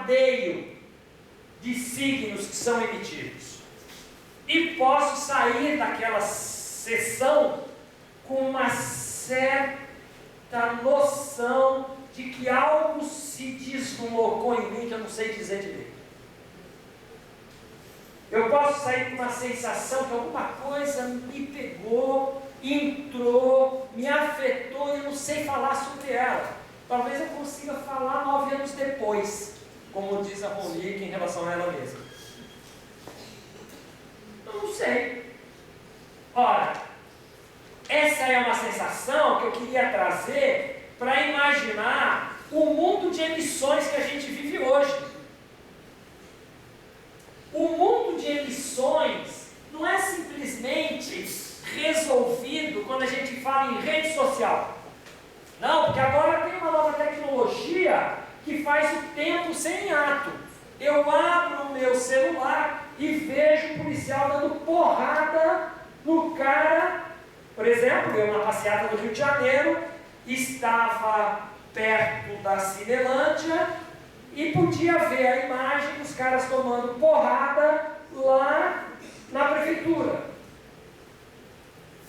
bombardeio de signos que são emitidos. E posso sair daquela sessão com uma certa noção de que algo se deslocou em mim que eu não sei dizer direito. Eu posso sair com uma sensação que alguma coisa me pegou, entrou, me afetou e eu não sei falar sobre ela. Talvez eu consiga falar 9 anos depois, como diz a Monique em relação a ela mesma. Eu não sei. Ora, essa é uma sensação que eu queria trazer para imaginar o mundo de emissões que a gente vive hoje. O mundo de emissões não é simplesmente resolvido quando a gente fala em rede social. Não, porque agora tem uma nova tecnologia que faz o tempo sem ato. Eu abro o meu celular e vejo o policial dando porrada no cara. Por exemplo, eu na passeata do Rio de Janeiro, estava perto da Cinelândia e podia ver a imagem dos caras tomando porrada lá na prefeitura.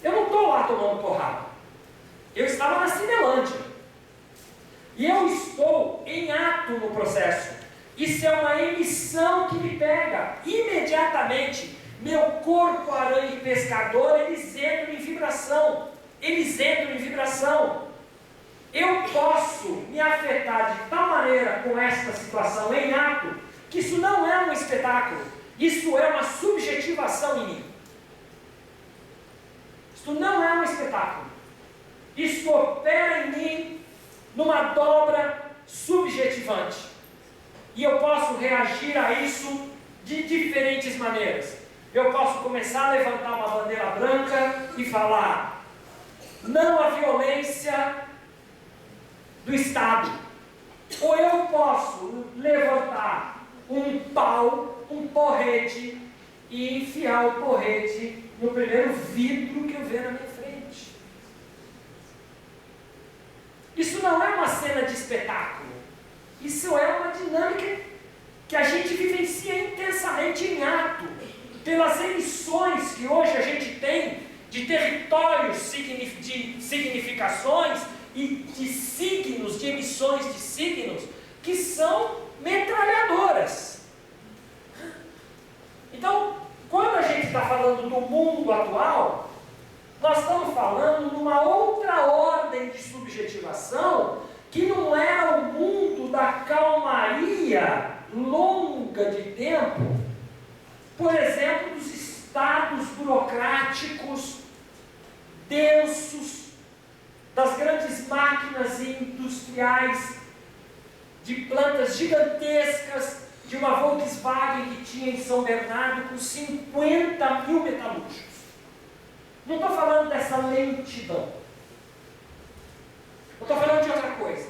Eu não estou lá tomando porrada. Eu estava na Cinelândia. E eu estou em ato no processo. Isso é uma emissão que me pega imediatamente. Meu corpo aranha e pescador, eles entram em vibração. Eles entram em vibração. Eu posso me afetar de tal maneira com esta situação em ato, que isso não é um espetáculo. Isso é uma subjetivação em mim. Isso não é um espetáculo. Isso opera em mim numa dobra subjetivante. E eu posso reagir a isso de diferentes maneiras. Eu posso começar a levantar uma bandeira branca e falar: não à violência do Estado. Ou eu posso levantar um pau, um porrete, e enfiar o porrete no primeiro vidro que eu ver na minha frente. Isso não é uma cena de espetáculo. Isso é uma dinâmica que a gente vivencia intensamente em ato, pelas emissões que hoje a gente tem de territórios, de significações e de signos, de emissões de signos, que são metralhadoras. Então, quando a gente está falando do mundo atual, nós estamos falando numa outra ordem de subjetivação, que não é o mundo da calmaria longa de tempo, por exemplo, dos estados burocráticos densos, das grandes máquinas industriais, de plantas gigantescas, de uma Volkswagen que tinha em São Bernardo com 50 mil metalúrgicos. Não estou falando dessa lentidão. Eu estou falando de outra coisa.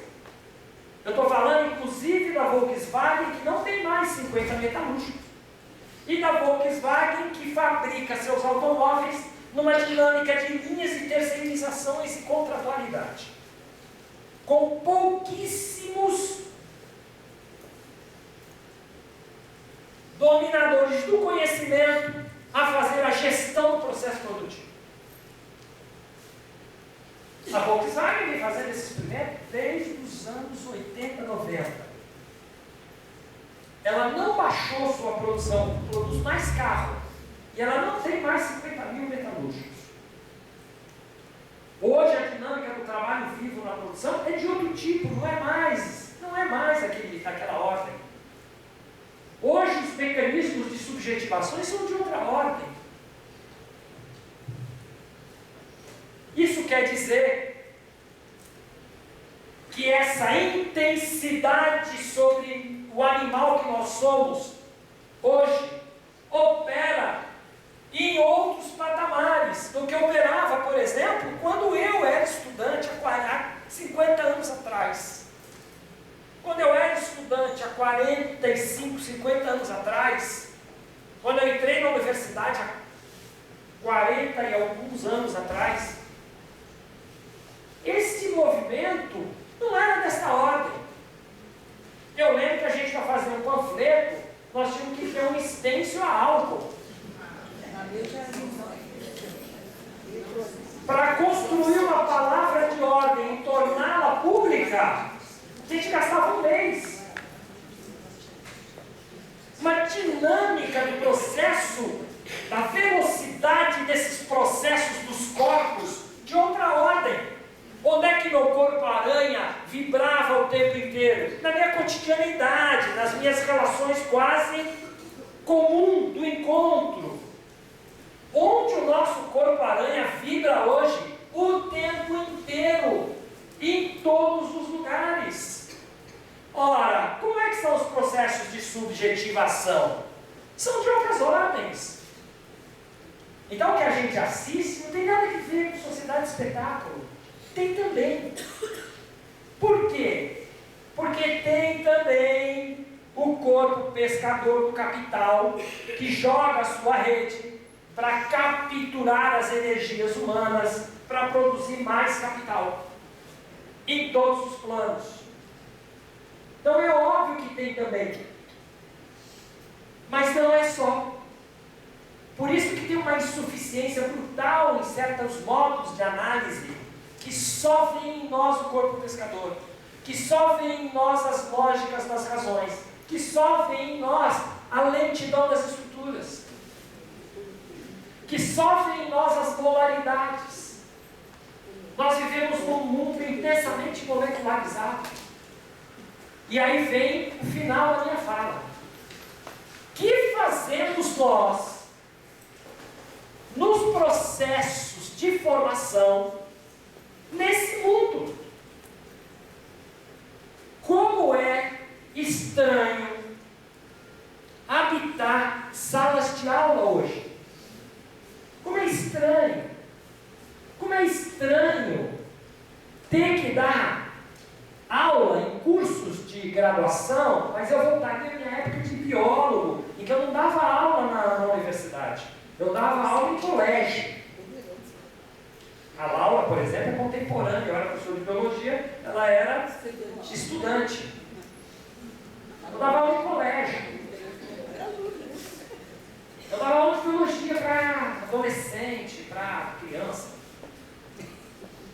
Eu estou falando, inclusive, da Volkswagen que não tem mais 50 metalúrgicos. E da Volkswagen que fabrica seus automóveis numa dinâmica de linhas e terceirizações e contratualidade. Com pouquíssimos dominadores do conhecimento a fazer a gestão do processo produtivo. A Volkswagen vem fazendo esse experimento desde os anos 80, 90. Ela não baixou sua produção, produz mais carro. E ela não tem mais 50 mil metalúrgicos. Hoje a dinâmica do trabalho vivo na produção é de outro tipo, não é mais aquela ordem. Hoje os mecanismos de subjetivações são de outra ordem. Isso quer dizer que essa intensidade sobre o animal que nós somos hoje opera em outros patamares do que operava, por exemplo, quando eu era estudante há 50 anos atrás. Quando eu era estudante há 45, 50 anos atrás, quando eu entrei na universidade há 40 e alguns anos atrás, este movimento não era desta ordem. Eu lembro que a gente está fazendo, resistência a álcool. Para construir uma palavra de ordem e torná-la pública, a gente gastava um mês. Uma dinâmica do processo, da velocidade desses processos dos corpos, de outra ordem. Onde é que meu corpo-aranha vibrava o tempo inteiro? Na minha cotidianidade, nas minhas relações quase comuns do encontro. Onde o nosso corpo-aranha vibra hoje? O tempo inteiro, em todos os lugares. Ora, como é que são os processos de subjetivação? São de outras ordens. Então o que a gente assiste não tem nada a ver com sociedade de espetáculo. Tem também. Por quê? Porque tem também o corpo pescador do capital que joga a sua rede para capturar as energias humanas, para produzir mais capital em todos os planos. Então é óbvio que tem também, mas não é só. Por isso que tem uma insuficiência brutal em certos modos de análise que só vem em nós o corpo pescador, que só vem em nós as lógicas das razões, que só vem em nós a lentidão das estruturas, que só vem em nós as polaridades. Nós vivemos num mundo intensamente molecularizado. E aí vem o final da minha fala. Que fazemos nós nos processos de formação nesse mundo? Como é estranho habitar salas de aula hoje. Como é estranho. Como é estranho ter que dar aula em cursos de graduação, mas eu voltaria à minha época de biólogo, em que eu não dava aula na universidade, eu dava aula em colégio. A Laura, por exemplo, é contemporânea, eu era professor de biologia, ela era estudante. Eu dava aula em colégio. Eu dava aula de biologia para adolescente, para criança.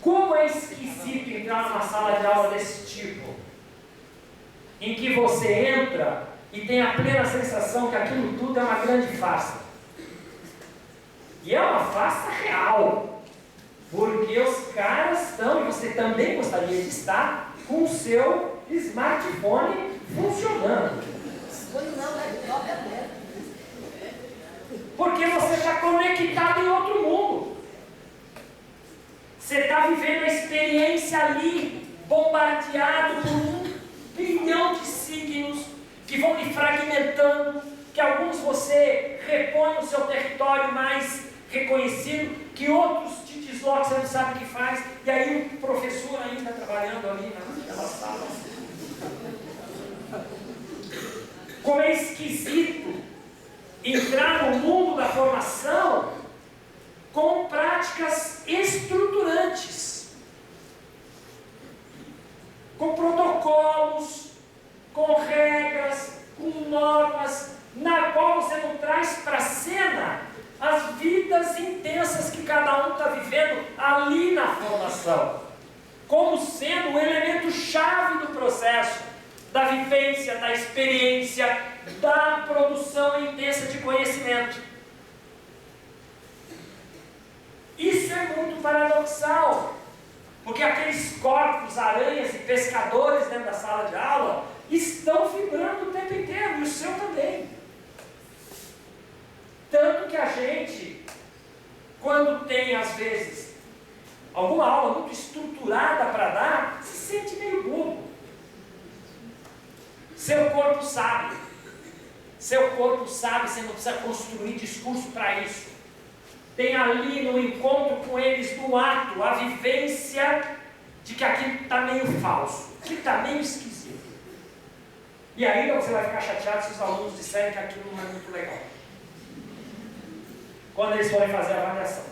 Como é esquisito entrar numa sala de aula desse tipo, em que você entra e tem a plena sensação que aquilo tudo é uma grande farsa. E é uma farsa real, porque os caras estão, e você também gostaria de estar, com o seu smartphone funcionando. Porque você está conectado em outro mundo. Você está vivendo a experiência ali, bombardeado por 1 bilhão de signos que vão lhe fragmentando, que alguns você repõe no seu território mais reconhecido, que outros te deslocam, você não sabe o que faz, e aí o professor ainda trabalhando ali naquela sala. Como é esquisito entrar no mundo da formação com práticas estruturantes, com protocolos, com regras, com normas, na qual você não traz para a cena as vidas intensas que cada um está vivendo ali na formação, como sendo o elemento chave do processo, da vivência, da experiência, da produção intensa de conhecimento. Isso é muito paradoxal, porque aqueles corpos, aranhas e pescadores dentro da sala de aula estão vibrando o tempo inteiro, e o seu também. Tanto que a gente, quando tem às vezes alguma aula muito estruturada para dar, se sente meio bobo. Seu corpo sabe, você não precisa construir discurso para isso. Tem ali no encontro com eles, no ato, a vivência de que aquilo está meio falso, que está meio esquisito. E aí você vai ficar chateado se os alunos disserem que aquilo não é muito legal, quando eles forem fazer a avaliação.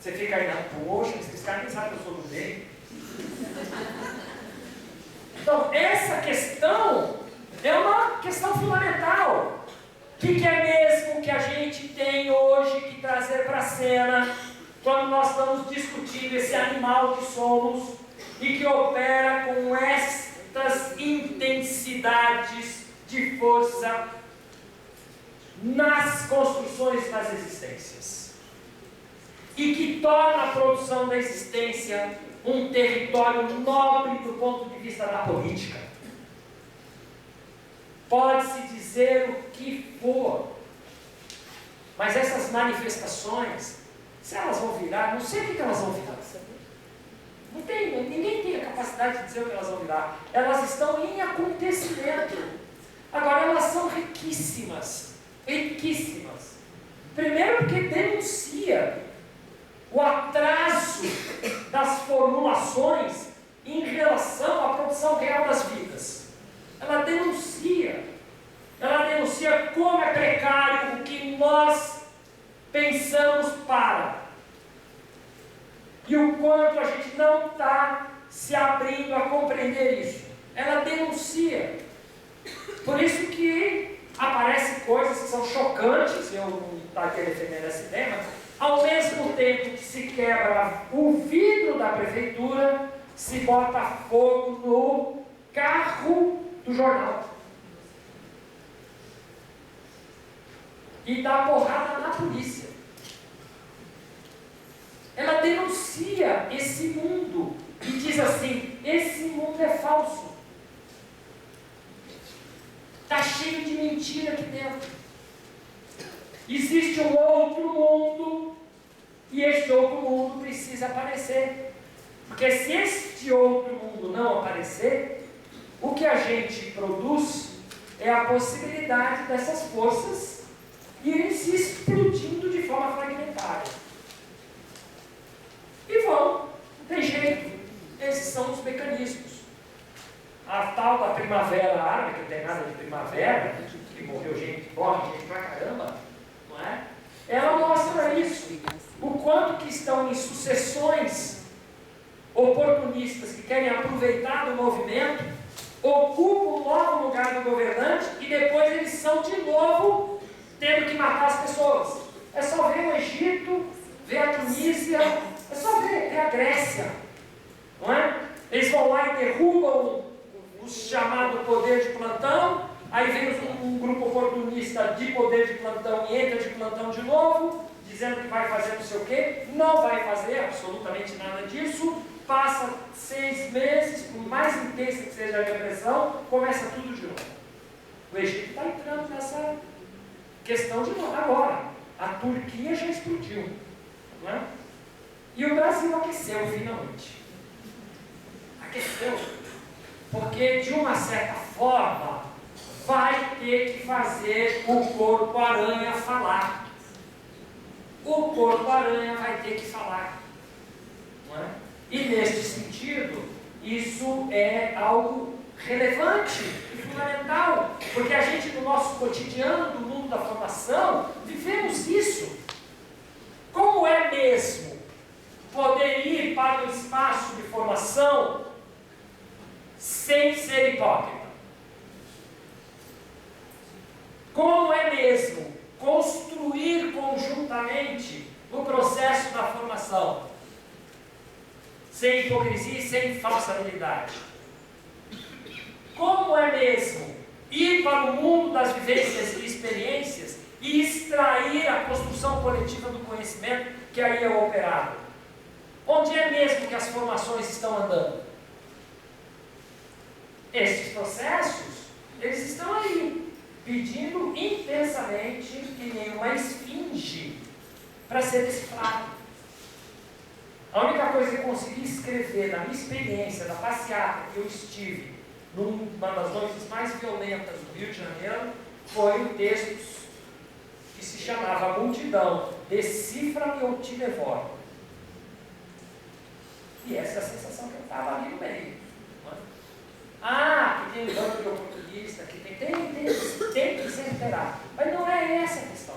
Você fica aí, não, poxa, esses caras nem sabem que eu sou do bem. Então, essa questão é uma questão fundamental. que é mesmo que a gente tem hoje que trazer para a cena quando nós estamos discutindo esse animal que somos e que opera com estas intensidades de força nas construções das existências e que torna a produção da existência um território nobre do ponto de vista da política. Pode-se dizer o que for, mas essas manifestações, se elas vão virar, não sei o que elas vão virar. Não tem, ninguém tem a capacidade de dizer o que elas vão virar. Elas estão em acontecimento. Agora, elas são riquíssimas. Riquíssimas. Primeiro porque denuncia o atraso das formulações em relação à produção real das vidas. Ela denuncia como é precário o que nós pensamos para. E o quanto a gente não está se abrindo a compreender isso. Ela denuncia. Por isso que aparecem coisas que são chocantes, eu não estou aqui defendendo essa ideia, mas ao mesmo tempo que se quebra o vidro da prefeitura, se bota fogo no carro do jornal. E dá porrada na polícia. Ela denuncia esse mundo e diz assim: esse mundo é falso. Está cheio de mentira aqui dentro. Existe um outro mundo e este outro mundo precisa aparecer. Porque se este outro mundo não aparecer, o que a gente produz é a possibilidade dessas forças irem se explodindo de forma fragmentária. E vão, não tem jeito. Esses são os mecanismos. A tal da primavera árabe, que não tem nada de primavera, que morreu gente, morre gente pra caramba, não é? Ela mostra isso. O quanto que estão em sucessões oportunistas que querem aproveitar do movimento, ocupam um novo lugar do governante e depois eles são de novo tendo que matar as pessoas. É só ver o Egito, ver a Tunísia, é só ver a Grécia, não é? Eles vão lá e derrubam o chamado poder de plantão, aí vem um grupo oportunista de poder de plantão e entra de plantão de novo, dizendo que vai fazer não sei o quê, não vai fazer absolutamente nada disso, passa 6 meses, por mais intensa que seja a repressão, começa tudo de novo. O Egito está entrando nessa questão de novo. Agora, a Turquia já explodiu, não é? E o Brasil aqueceu finalmente. Aqueceu. Porque, de uma certa forma, vai ter que fazer o corpo-aranha falar. O corpo-aranha vai ter que falar. Não é? E, neste sentido, isso é algo relevante e fundamental. Porque a gente, no nosso cotidiano, do mundo da formação, vivemos isso. Como é mesmo poder ir para o espaço de formação sem ser hipócrita? Como é mesmo construir conjuntamente o processo da formação sem hipocrisia e sem falsabilidade? Como é mesmo ir para o mundo das vivências e experiências e extrair a construção coletiva do conhecimento que aí é operado? Onde é mesmo que as formações estão andando? Esses processos, eles estão aí, pedindo intensamente que nem uma esfinge para ser decifrado. A única coisa que eu consegui escrever na minha experiência da passeata que eu estive numa das noites mais violentas do Rio de Janeiro foi um texto que se chamava Multidão, decifra-me ou te devoro. E essa é a sensação que eu estava ali no meio. Ah, que tem um banco de oportunista, que tem que se reiterar. Mas não é essa a questão.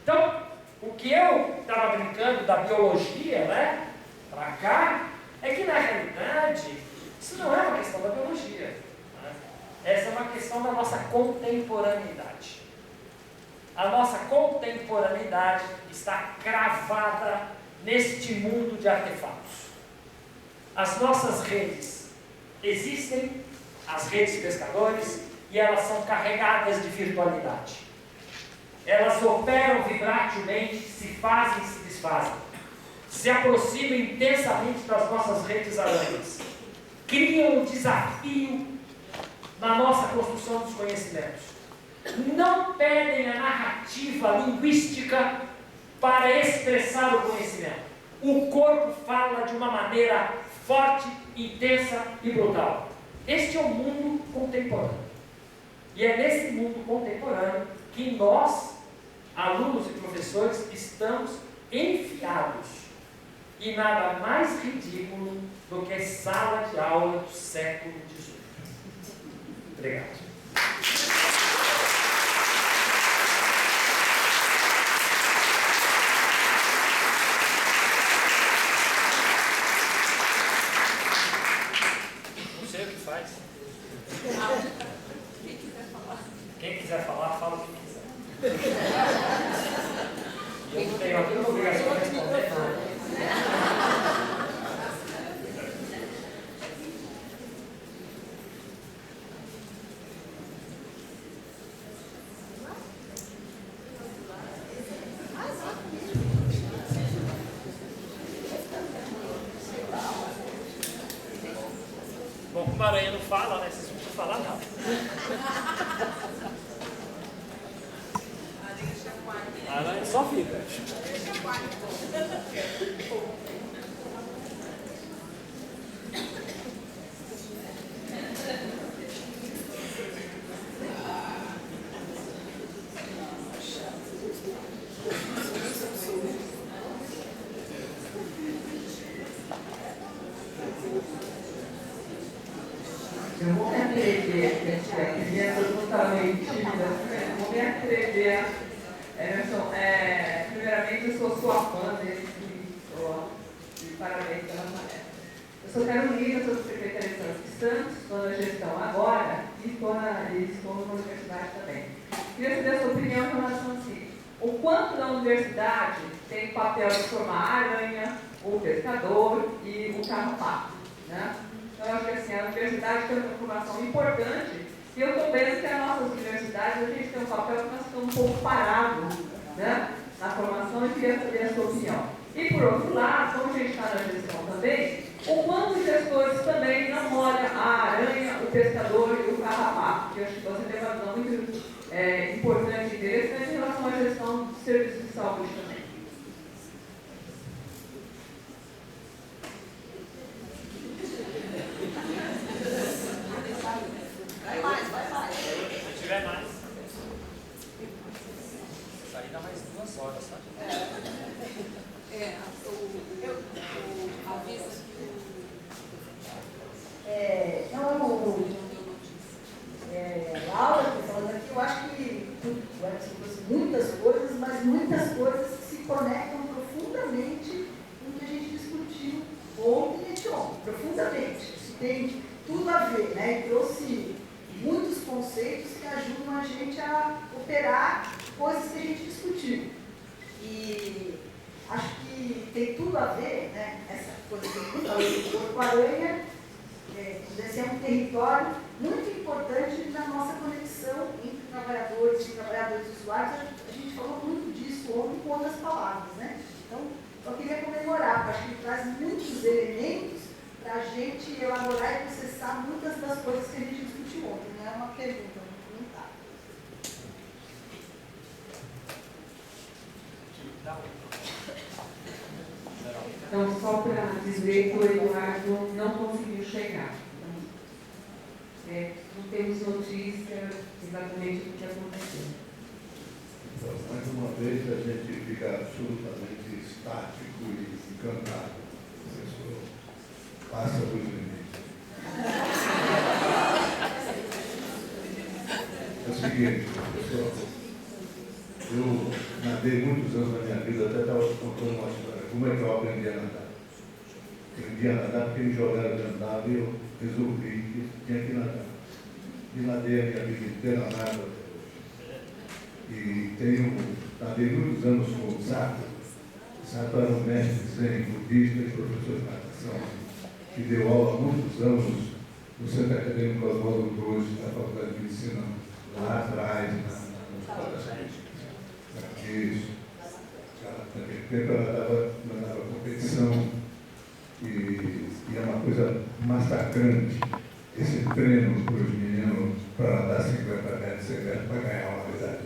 Então, o que eu estava brincando da biologia, né, para cá, é que na realidade, isso não é uma questão da biologia. Né? Essa é uma questão da nossa contemporaneidade. A nossa contemporaneidade está cravada neste mundo de artefatos. As nossas redes existem, as redes de pescadores, e elas são carregadas de virtualidade. Elas operam vibratulmente, se fazem e se desfazem, se aproximam intensamente das nossas redes aranhas, criam um desafio na nossa construção dos conhecimentos. Não pedem a narrativa linguística para expressar o conhecimento. O corpo fala de uma maneira forte, intensa e brutal. Este é o mundo contemporâneo. E é nesse mundo contemporâneo que nós, alunos e professores, estamos enfiados. E nada mais ridículo do que sala de aula do século XVIII. Obrigado. Não sei o que faz. Quem quiser falar, fala o que quiser. E eu não tenho a obrigação de responder nada. Bom, como a aranha não fala, né? Vocês não precisam falar nada. A aranha só fica. Eu vou me atrever, todo mundo está meio tímida, vou me atrever. Emerson, primeiramente eu sou fã desse livro, e parabéns pela palestra. Eu sou Carolina, sou secretária de Santos, estou na gestão agora e estou numa universidade também. Queria saber a sua opinião em relação assim, o quanto da universidade tem o papel de formar a aranha, o pescador e o carrapato, né? Então, eu acho que assim, a universidade tem uma formação importante e eu estou vendo que as nossas universidades, a gente tem um papel que nós estamos um pouco parados, né, na formação e queria saber a sua opinião. E por outro lado, como a gente está na gestão também, o quanto os gestores também não olham a aranha, o pescador e o carrapato, que eu acho que você tem uma visão muito importante e interessante em relação à gestão de serviços de saúde também. Se tiver mais. Isso aí dá mais 2 horas, sabe? Laura está falando aqui, eu acho que muitas coisas, mas muitas coisas que se conectam profundamente com o que a gente discutiu ontem e anteontem, profundamente. Isso tem tudo a ver, né? E trouxe muitos conceitos que ajudam a gente a operar coisas que a gente discutiu. E acho que tem tudo a ver, né? Essa coisa que eu falei do corpo-aranha, esse é um território muito importante na nossa conexão entre trabalhadores e trabalhadores usuários. A gente falou muito disso ontem com outras palavras, né? Então, eu queria comemorar, porque acho que ele traz muitos elementos para a gente elaborar e processar muitas das coisas que a gente discutiu ontem. Não é uma pergunta, é um comentário. Então, só para dizer que o Eduardo não conseguiu chegar. Não temos notícia exatamente do que aconteceu. Então, mais uma vez, a gente fica absolutamente estático e encantado. A pessoa passa dos limites. É o seguinte, pessoal, eu nadei muitos anos da minha vida, até estava contando uma história. Como é que eu aprendi a nadar? Aprendi a nadar porque me jogaram dentro d'água e eu resolvi que tinha que nadar. E nadei a minha vida inteira na água até hoje. E nadei muitos anos com o Sato. O Sato era um mestre zen budista e professor de natação, que deu aula há muitos anos no Centro Acadêmico Oswaldo Cruz, na Faculdade de Medicina, lá atrás, na Escola da Saúde. Isso. Naquele tempo ela dava competição e é uma coisa massacrante esse treino para os meninos para nadar 50 metros secreto para ganhar uma medalha.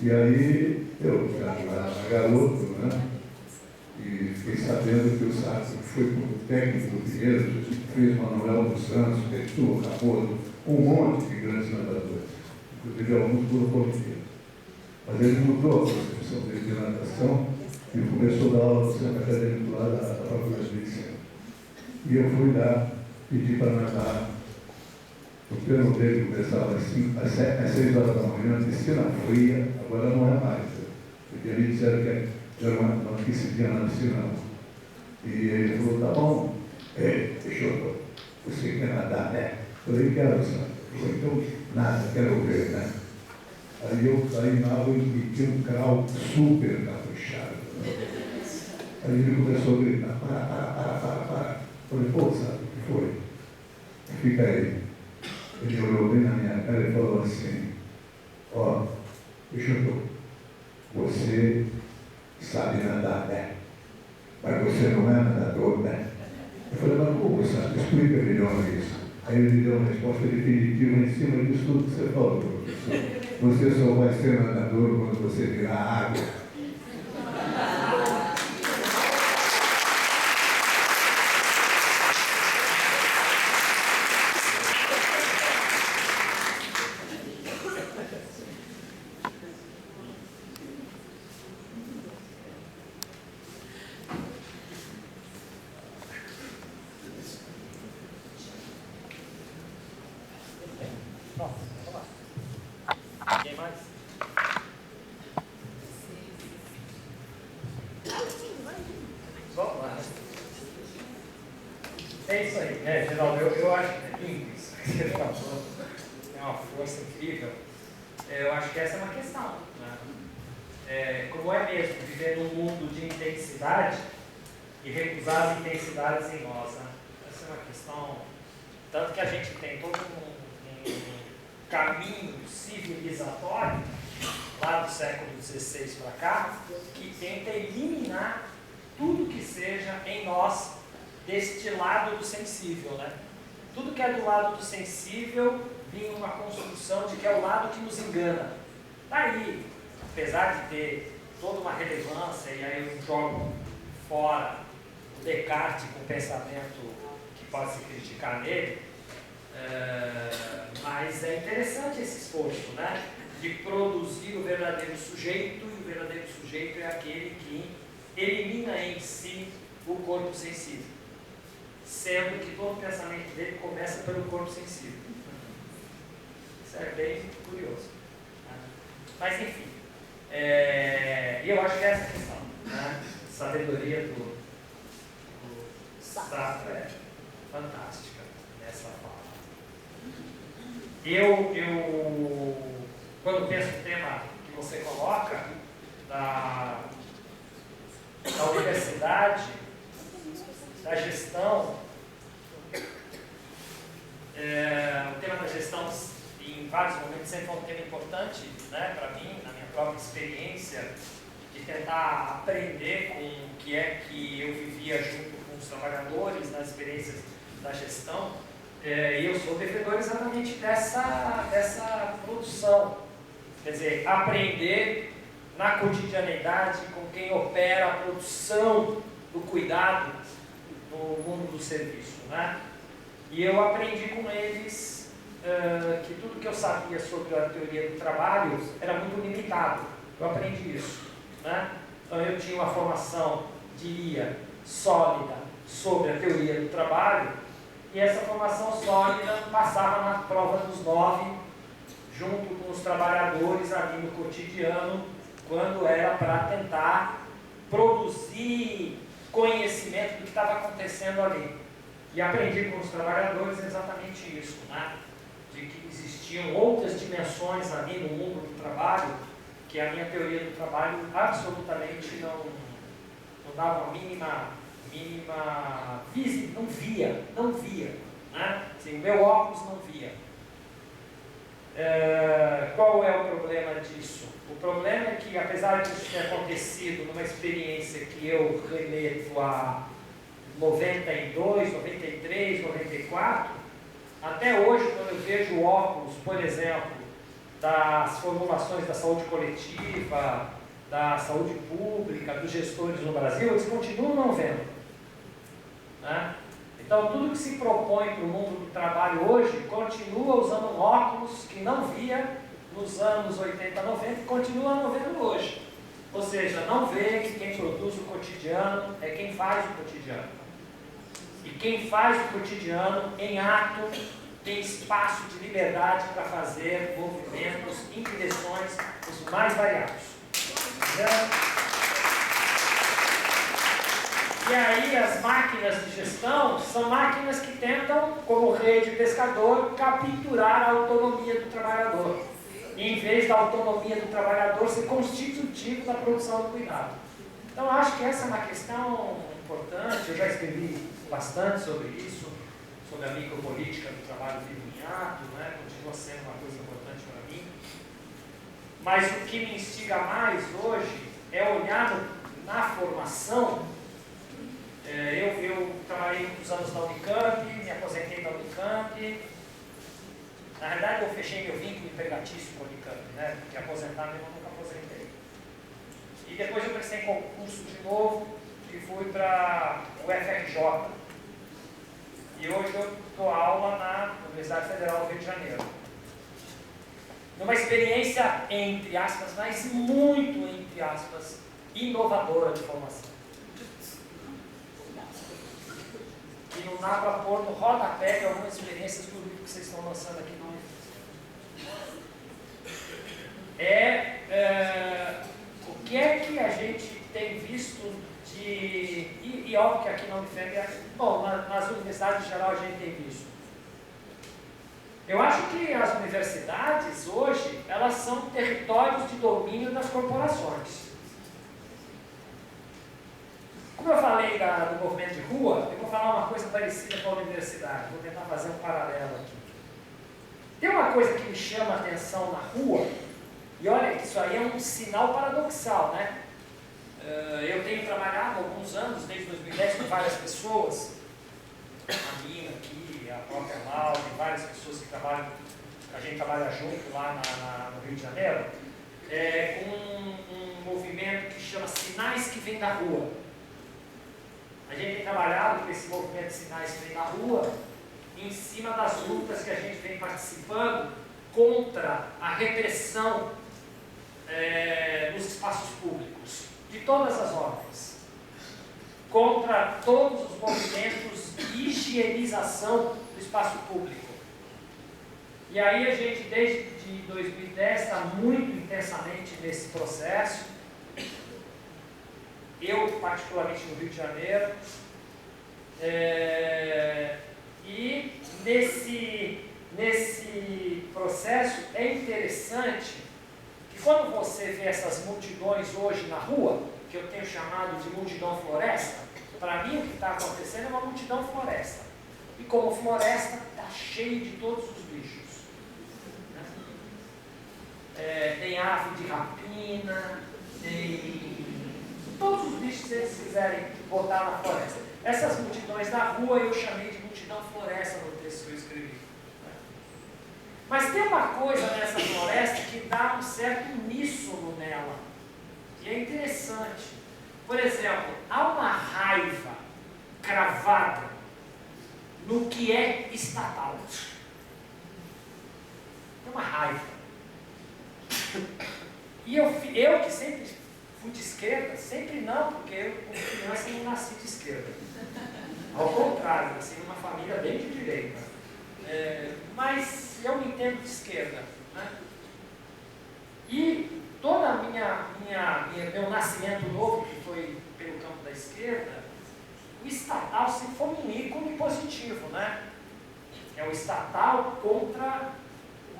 E aí eu já era garoto, né? E fiquei sabendo que o Sato foi como técnico do Pinheiros, fez Manuel dos Santos, Petu, Raposo, um monte de grandes nadadores, inclusive alguns por Olimpíada. Mas ele mudou a concepção dele de natação e começou a dar aula no Centro Acadêmico lá da Faculdade de Medicina. E eu fui lá, pedi para nadar. O treino dele começava às 6 horas da manhã, piscina fria, agora não é mais. Porque ali disseram que era uma aquecidinha na piscina. E ele falou, tá bom, Peixoto, você quer nadar, né? Eu falei, quero, sabe? Ele falou, então nada, quero ver, né? Aí eu saí na água e tinha um crawl super caprichado. Né? Aí ele começou a gritar, para. Eu falei, pô, sabe o que foi? Fica aí. Ele olhou bem na minha cara e falou assim, ó, Peixoto, você sabe nadar, né? Mas você não é nadador, né? Eu falei, mas como sabe? Explica melhor isso. Aí ele me deu uma resposta definitiva em cima disso tudo que você falou, professor. Você só vai ser nadador quando você virar água. Quem mais? Vamos lá. É isso aí, Geraldo, eu acho que é lindo isso que você falou. É uma força incrível. Eu acho que essa é uma questão. Né? Como é mesmo viver num mundo de intensidade e recusar as intensidades em nós. Né? Essa é uma questão. Tanto que a gente tem todo um caminho civilizatório, lá do século XVI para cá, que tenta eliminar tudo que seja em nós deste lado do sensível, né? Tudo que é do lado do sensível vinha uma construção de que é o lado que nos engana. Daí, apesar de ter toda uma relevância, e aí eu jogo fora o Descartes com o pensamento que pode se criticar nele, mas é interessante esse esforço, né? De produzir o verdadeiro sujeito, e o verdadeiro sujeito é aquele que elimina em si o corpo sensível, sendo que todo o pensamento dele começa pelo corpo sensível. Isso é bem curioso. Né? Mas enfim, eu acho que é essa a questão, né? Sabedoria do Sartre é fantástica nessa fala. Quando penso no tema que você coloca, da universidade, da gestão, o tema da gestão, em vários momentos, sempre foi um tema importante, né, para mim, na minha própria experiência, de tentar aprender com o que é que eu vivia junto com os trabalhadores, nas experiências da gestão. E eu sou devedor exatamente dessa produção, quer dizer, aprender na cotidianidade com quem opera a produção do cuidado no mundo do serviço, né? E eu aprendi com eles que tudo que eu sabia sobre a teoria do trabalho era muito limitado. Eu aprendi isso, né? Então eu tinha uma formação, diria, sólida sobre a teoria do trabalho, e essa formação sólida passava na prova dos 9, junto com os trabalhadores ali no cotidiano, quando era para tentar produzir conhecimento do que estava acontecendo ali. E aprendi com os trabalhadores exatamente isso, né? De que existiam outras dimensões ali no mundo do trabalho, que a minha teoria do trabalho absolutamente não dava a mínima não via, né? Assim, o meu óculos não via. Qual é o problema disso? O problema é que, apesar disso ter acontecido numa experiência que eu remeto a 92, 93, 94, até hoje, quando eu vejo óculos, por exemplo, das formulações da saúde coletiva, da saúde pública, dos gestores no Brasil, eles continuam não vendo, né? Então, tudo que se propõe para o mundo do trabalho hoje, continua usando óculos que não via nos anos 80, 90 e continua não vendo hoje. Ou seja, não vê que quem produz o cotidiano é quem faz o cotidiano. E quem faz o cotidiano em ato tem espaço de liberdade para fazer movimentos em direções os mais variados. E aí as máquinas de gestão são máquinas que tentam, como rei de pescador, capturar a autonomia do trabalhador. E em vez da autonomia do trabalhador ser constitutivo da produção do cuidado. Então eu acho que essa é uma questão importante, eu já escrevi bastante sobre isso, sobre a micropolítica do trabalho vivo em ato, né? Continua sendo uma coisa importante para mim. Mas o que me instiga mais hoje é olhar na formação. Eu trabalhei muitos anos na Unicamp, me aposentei da Unicamp. Na verdade, eu fechei meu vínculo empregatício com a Unicamp, né? Porque aposentado eu nunca aposentei. E depois eu prestei concurso de novo e fui para o FRJ. E hoje eu dou aula na Universidade Federal do Rio de Janeiro. Numa experiência, entre aspas, mas muito entre aspas, inovadora de formação. E não dá para pôr no rodapé de algumas experiências do livro que vocês estão lançando aqui no o que é que a gente tem visto de... E óbvio que aqui na Unifem, bom, nas universidades em geral a gente tem visto. Eu acho que as universidades hoje, elas são territórios de domínio das corporações. Como eu falei do movimento de rua, eu vou falar uma coisa parecida com a universidade, vou tentar fazer um paralelo aqui. Tem uma coisa que me chama a atenção na rua, e olha que isso aí é um sinal paradoxal, né? Eu tenho trabalhado há alguns anos, desde 2010, com várias pessoas, a Nina aqui, a própria Laura, tem várias pessoas que trabalham, a gente trabalha junto lá no Rio de Janeiro, com um movimento que chama Sinais que Vêm da Rua. A gente tem trabalhado com esse movimento de sinais que vem na rua, em cima das lutas que a gente vem participando contra a repressão nos espaços públicos, de todas as ordens, contra todos os movimentos de higienização do espaço público. E aí a gente, desde 2010, está muito intensamente nesse processo. Eu, particularmente no Rio de Janeiro, e nesse processo é interessante que quando você vê essas multidões hoje na rua, que eu tenho chamado de multidão floresta, para mim o que está acontecendo é uma multidão floresta. E como floresta, está cheio de todos os bichos. Tem ave de rapina, tem todos os bichos que vocês quiserem botar na floresta. Essas multidões da rua eu chamei de multidão floresta no texto que eu escrevi. Mas tem uma coisa nessa floresta que dá um certo uníssono nela, e é interessante. Por exemplo, há uma raiva cravada no que é estatal. Tem uma raiva. E eu que sempre fui de esquerda, sempre não, porque eu, como criança, não nasci de esquerda. Ao contrário, nasci numa família bem de direita. Mas eu me entendo de esquerda. Né? E toda meu nascimento novo, que foi pelo campo da esquerda, o estatal sempre foi um ícone positivo, né? É o estatal contra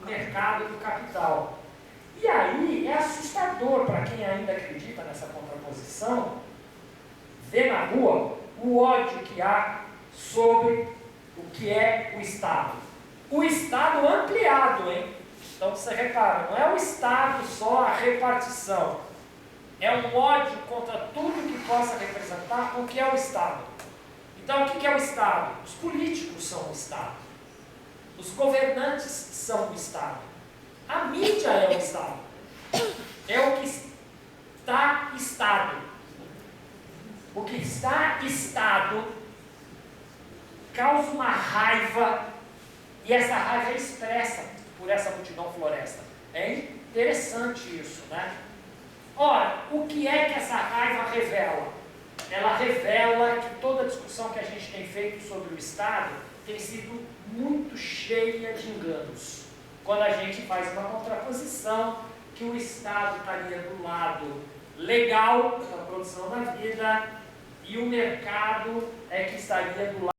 o mercado do capital. E aí é assustador para quem ainda acredita nessa contraposição, ver na rua o ódio que há sobre o que é o Estado. O Estado ampliado, hein? Então você repara, não é o Estado só a repartição. É um ódio contra tudo que possa representar o que é o Estado. Então o que é o Estado? Os políticos são o Estado. Os governantes são o Estado. A mídia é o Estado. É o que está Estado. O que está Estado causa uma raiva, e essa raiva é expressa por essa multidão floresta. É interessante isso, né? Ora, o que é que essa raiva revela? Ela revela que toda a discussão que a gente tem feito sobre o Estado tem sido muito cheia de enganos. Quando a gente faz uma contraposição que o Estado estaria do lado legal da produção da vida e o mercado é que estaria do lado